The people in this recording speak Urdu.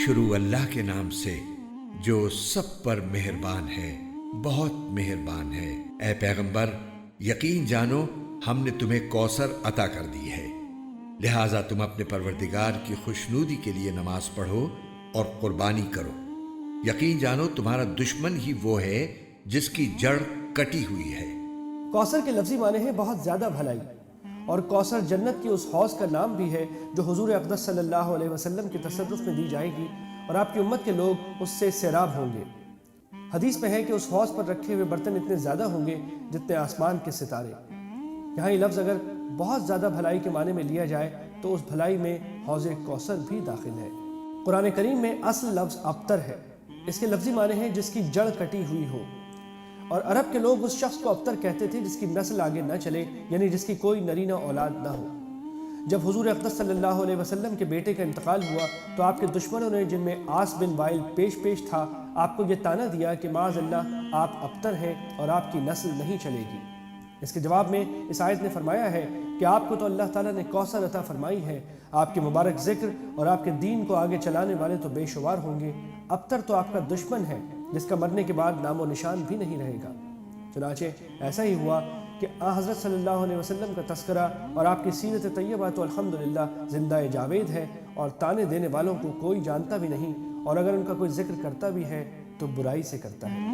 شروع اللہ کے نام سے جو سب پر مہربان ہے، بہت مہربان ہے۔ اے پیغمبر، یقین جانو ہم نے تمہیں کوثر عطا کر دی ہے، لہٰذا تم اپنے پروردگار کی خوشنودی کے لیے نماز پڑھو اور قربانی کرو۔ یقین جانو تمہارا دشمن ہی وہ ہے جس کی جڑ کٹی ہوئی ہے۔ کوثر کے لفظی معنی ہے بہت زیادہ بھلائی، اور کوثر جنت کی اس حوض کا نام بھی ہے جو حضور اقدس صلی اللہ علیہ وسلم کے تصرف میں دی جائے گی، اور آپ کی امت کے لوگ اس سے سیراب ہوں گے۔ حدیث میں ہے کہ اس حوض پر رکھے ہوئے برتن اتنے زیادہ ہوں گے جتنے آسمان کے ستارے۔ یہاں یہ لفظ اگر بہت زیادہ بھلائی کے معنی میں لیا جائے تو اس بھلائی میں حوض کوثر بھی داخل ہے۔ قرآن کریم میں اصل لفظ ابتر ہے، اس کے لفظی معنی ہے جس کی جڑ کٹی ہوئی ہو، اور عرب کے لوگ اس شخص کو ابتر کہتے تھے جس کی نسل آگے نہ چلے، یعنی جس کی کوئی نرینہ اولاد نہ ہو۔ جب حضور اقدس صلی اللہ علیہ وسلم کے بیٹے کا انتقال ہوا تو آپ کے دشمنوں نے، جن میں عاص بن وائل پیش تھا، آپ کو یہ طعنہ دیا کہ معاذ اللہ آپ ابتر ہیں اور آپ کی نسل نہیں چلے گی۔ اس کے جواب میں اس آیت نے فرمایا ہے کہ آپ کو تو اللہ تعالیٰ نے کوثر عطا فرمائی ہے، آپ کے مبارک ذکر اور آپ کے دین کو آگے چلانے والے تو بے شمار ہوں گے، ابتر تو آپ کا دشمن ہے جس کا مرنے کے بعد نام و نشان بھی نہیں رہے گا۔ چنانچہ ایسا ہی ہوا کہ حضرت صلی اللہ علیہ وسلم کا تذکرہ اور آپ کی سیرت طیبہ تو الحمدللہ زندہ جاوید ہے، اور طعنے دینے والوں کو کوئی جانتا بھی نہیں، اور اگر ان کا کوئی ذکر کرتا بھی ہے تو برائی سے کرتا ہے۔